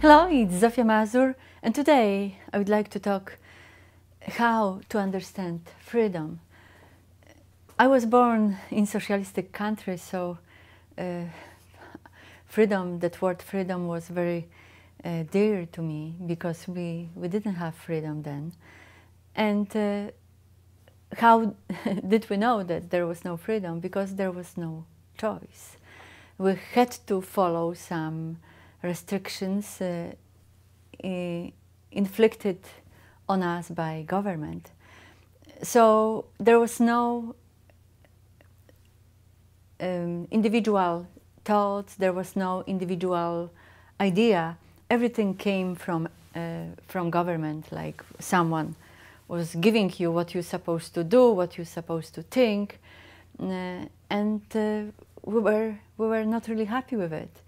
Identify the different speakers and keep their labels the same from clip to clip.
Speaker 1: Hello, it's Zofia Mazur, and today I would like to talk how to understand freedom. I was born in socialistic country, so freedom, that word freedom was very dear to me because we didn't have freedom then. And how did we know that there was no freedom? Because there was no choice. We had to follow some restrictions inflicted on us by government. So there was no individual thoughts, there was no individual idea. Everything came from government, like someone was giving you what you're supposed to do, what you're supposed to think, and we were not really happy with it.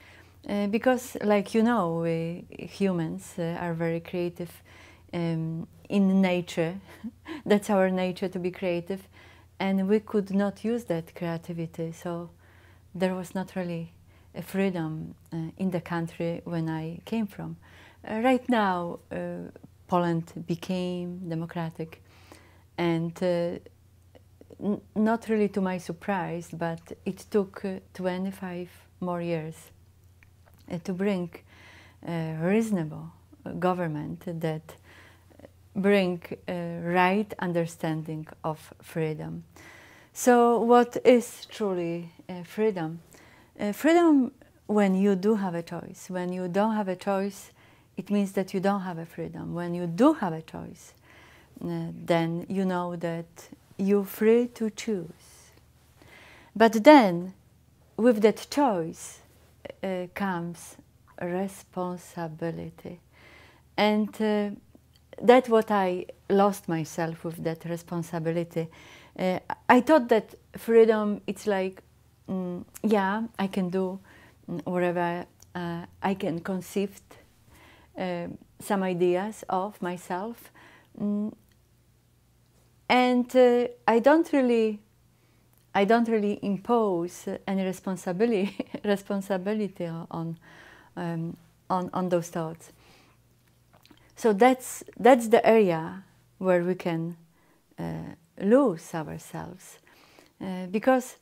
Speaker 1: Because, like you know, we humans are very creative in nature. That's our nature, to be creative, and we could not use that creativity. So there was not really a freedom in the country when I came from. Right now, Poland became democratic, and not really to my surprise, but it took 25 more years to bring a reasonable government that bring a right understanding of freedom. So what is truly freedom? Freedom when you do have a choice. When you don't have a choice, it means that you don't have a freedom. When you do have a choice, then you know that you're free to choose. But then, with that choice, comes responsibility. And that's what I lost myself with, that responsibility. I thought that freedom, it's like, yeah, I can do whatever I can conceive some ideas of myself. And I don't really impose any responsibility on those thoughts. So that's the area where we can lose ourselves, because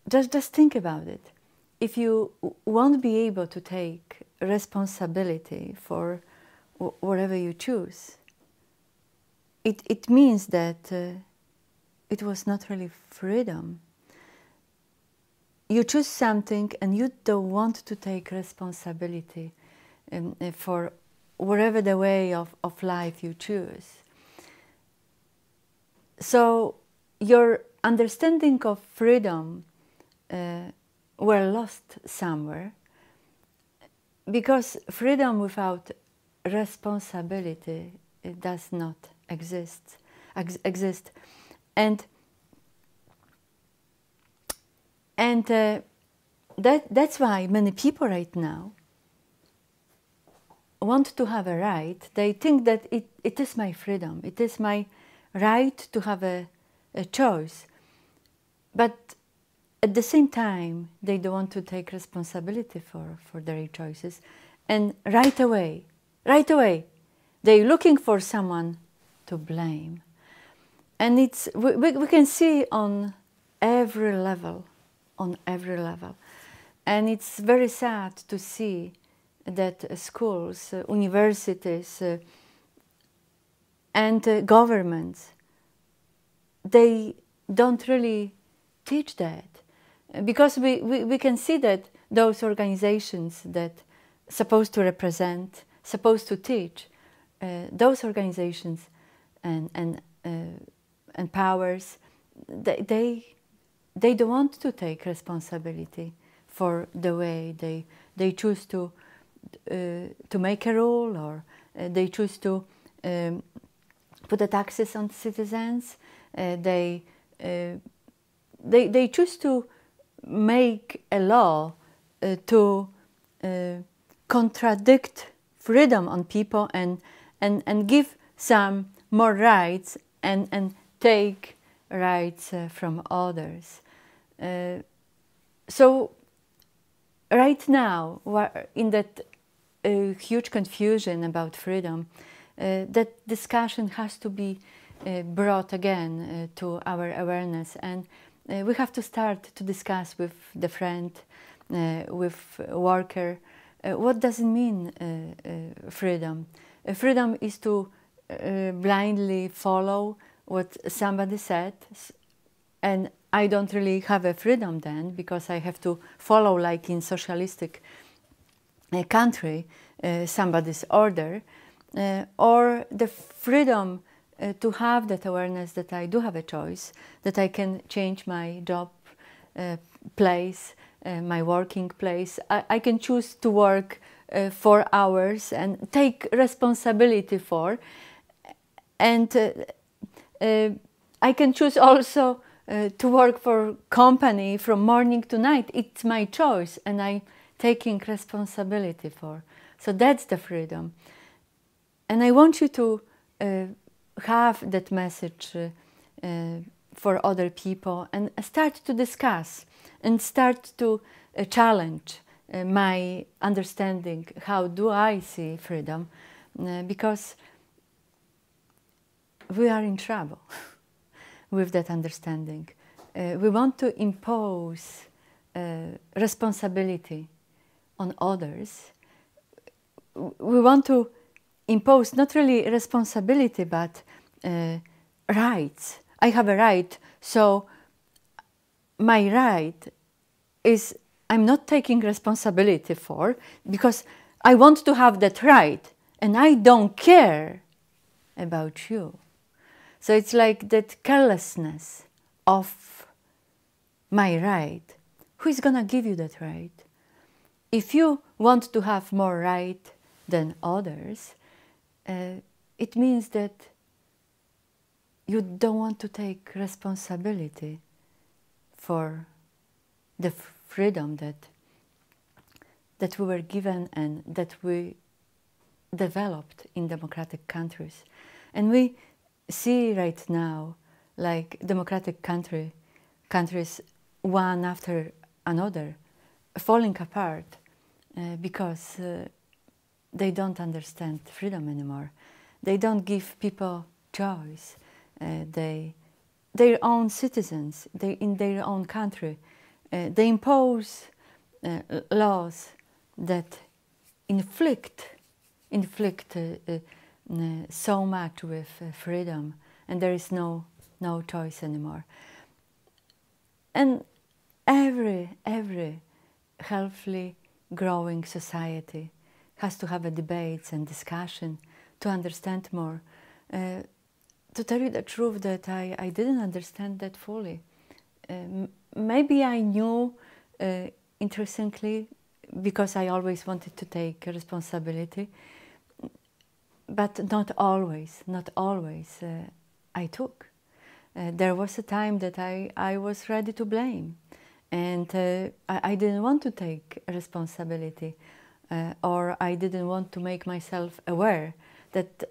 Speaker 1: just think about it. If you won't be able to take responsibility for whatever you choose, it means that it was not really freedom. You choose something and you don't want to take responsibility for whatever the way of life you choose. So your understanding of freedom were lost somewhere, because freedom without responsibility, it does not exist. And that's why many people right now want to have a right. They think that it is my freedom, it is my right to have a choice. But at the same time, they don't want to take responsibility for their choices. And right away, they're looking for someone to blame. And we can see on every level. And it's very sad to see that schools, universities, and governments, they don't really teach that. Because we can see that those organizations that supposed to represent, supposed to teach, those organizations and powers, they don't want to take responsibility for the way they choose to make a rule, or they choose to put the taxes on citizens. They choose to make a law to contradict freedom on people and give some more rights and take rights from others. So right now, in that a huge confusion about freedom, that discussion has to be brought again to our awareness, and we have to start to discuss with the friend, with worker, what does it mean freedom? Freedom is to blindly follow what somebody said, and I don't really have a freedom then, because I have to follow, like in socialistic country, somebody's order, or the freedom to have that awareness that I do have a choice, that I can change my job place, my working place. I can choose to work 4 hours and take responsibility for, and I can choose also to work for company from morning to night. It's my choice, and I'm taking responsibility for. So that's the freedom. And I want you to have that message for other people, and start to discuss and start to challenge my understanding. How do I see freedom? Because we are in trouble with that understanding. We want to impose responsibility on others. We want to impose not really responsibility, but rights. I have a right, so my right is I'm not taking responsibility for, because I want to have that right, and I don't care about you. So it's like that carelessness of my right. Who is gonna give you that right? If you want to have more right than others, it means that you don't want to take responsibility for the freedom that we were given and that we developed in democratic countries. And we see right now, like democratic countries, one after another, falling apart because they don't understand freedom anymore. They don't give people choice. Their own citizens, in their own country, they impose laws that inflict so much with freedom, and there is no choice anymore. And every healthily growing society has to have a debates and discussion to understand more. To tell you the truth, that I didn't understand that fully. Maybe I knew interestingly, because I always wanted to take responsibility, but not always I took. There was a time that I was ready to blame, and I didn't want to take responsibility, or I didn't want to make myself aware that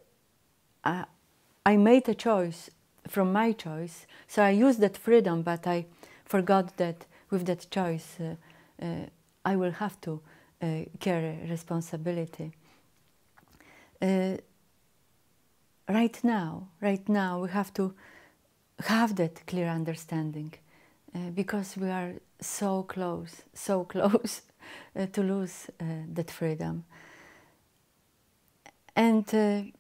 Speaker 1: I made a choice from my choice. So I used that freedom, but I forgot that with that choice I will have to carry responsibility. Right now we have to have that clear understanding, because we are so close to lose that freedom. And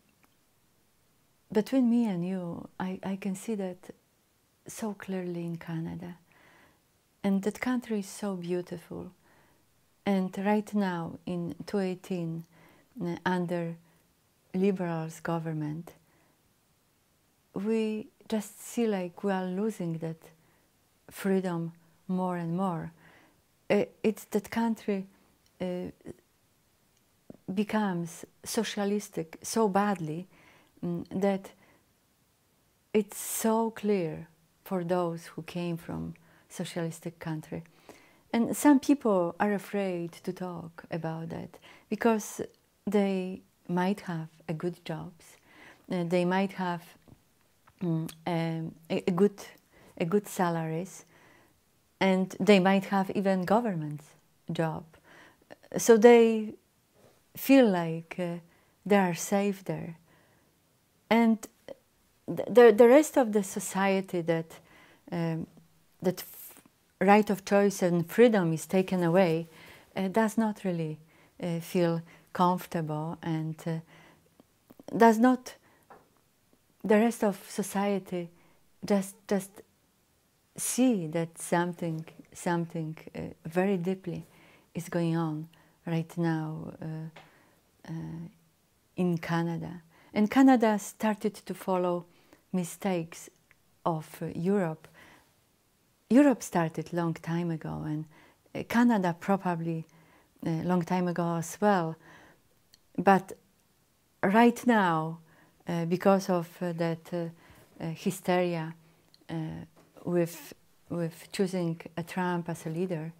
Speaker 1: between me and you, I can see that so clearly in Canada. And that country is so beautiful. And right now, in 2018, under Liberals government, we just see like we are losing that freedom more and more. It's that country becomes socialistic so badly that it's so clear for those who came from socialistic country. And some people are afraid to talk about that because they might have a good jobs, they might have a good salaries, and they might have even government job. So they feel like they are safe there. And the rest of the society that that right of choice and freedom is taken away does not really feel comfortable, and does not, the rest of society just see that something very deeply is going on right now in Canada. And Canada started to follow mistakes of Europe. Europe started long time ago, and Canada probably a long time ago as well. But right now, because of that hysteria with choosing a Trump as a leader,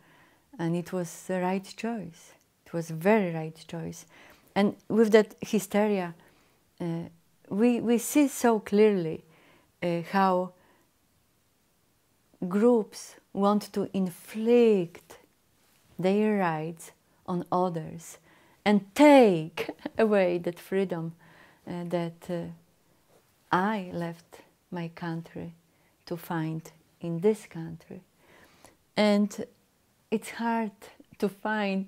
Speaker 1: and it was the right choice. It was a very right choice. And with that hysteria, we see so clearly how groups want to inflict their rights on others and take away that freedom that I left my country to find in this country. And it's hard to find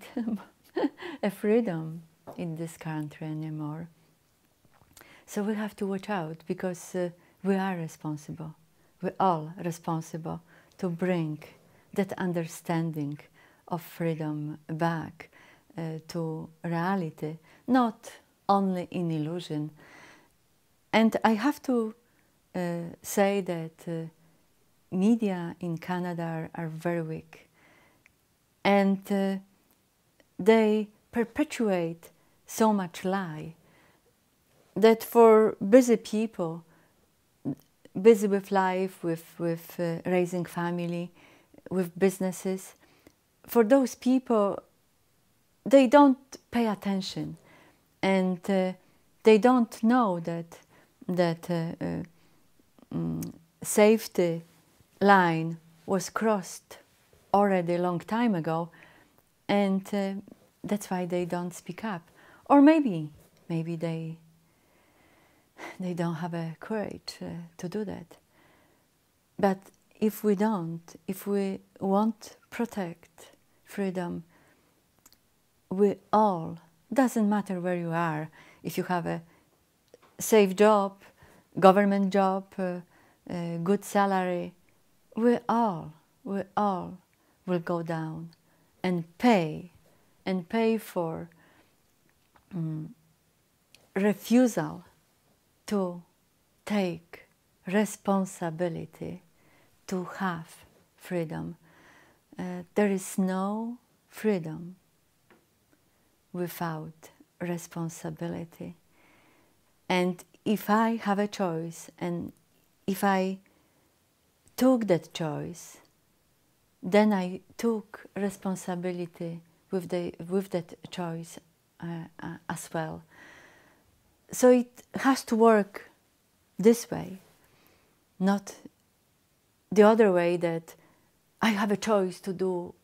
Speaker 1: a freedom in this country anymore. So we have to watch out, because we are responsible. We're all responsible to bring that understanding of freedom back to reality, not only in illusion. And I have to say that media in Canada are very weak, and they perpetuate so much lie that for busy people, busy with life, with raising family, with businesses, for those people, they don't pay attention, and they don't know that safety line was crossed already a long time ago, and that's why they don't speak up. Or maybe they don't have a courage to do that. But if we don't, if we want protect freedom, we all, doesn't matter where you are, if you have a safe job, government job, good salary, we all will go down and pay for refusal to take responsibility to have freedom. There is no freedom without responsibility. And if I have a choice, and if I took that choice, then I took responsibility with that choice as well. So it has to work this way, not the other way, that I have a choice to do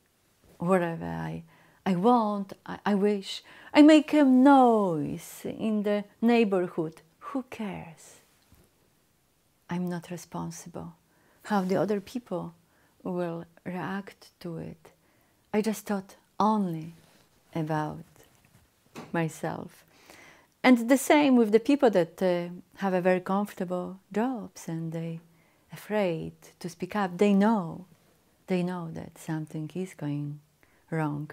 Speaker 1: whatever I want, I wish. I make a noise in the neighborhood. Who cares? I'm not responsible how the other people will react to it. I just thought only about myself. And the same with the people that have a very comfortable jobs, and they afraid to speak up. They know that something is going wrong,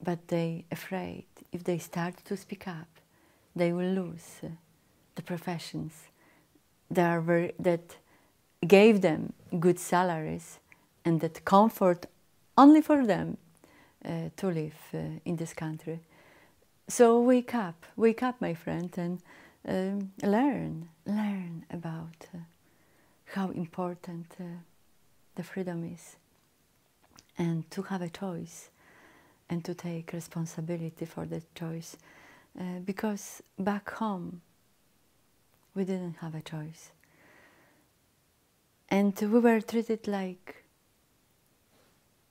Speaker 1: but they afraid if they start to speak up, they will lose the professions that gave them good salaries and that comfort only for them to live in this country. So wake up, my friend, and learn about how important the freedom is, and to have a choice, and to take responsibility for that choice, because back home we didn't have a choice, and we were treated like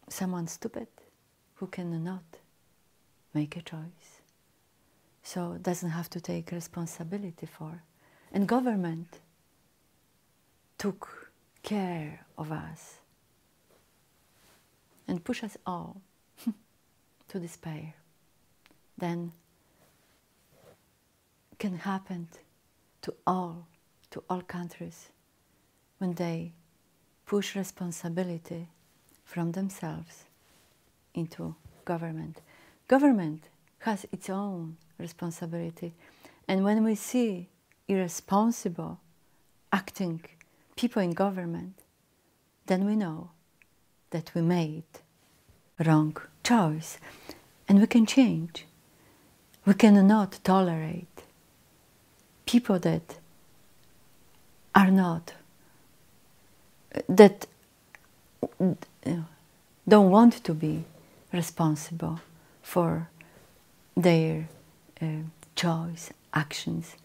Speaker 1: someone stupid who cannot make a choice. so doesn't have to take responsibility for. And government took care of us and push us all to despair. Then can happen to all countries when they push responsibility from themselves into government. Government has its own responsibility, and when we see irresponsible acting people in government, then we know that we made wrong choice, and we can change. We cannot tolerate people that are not, that don't want to be responsible for their choice, actions.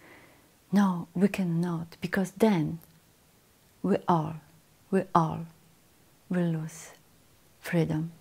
Speaker 1: No, we cannot, because then we all will lose freedom.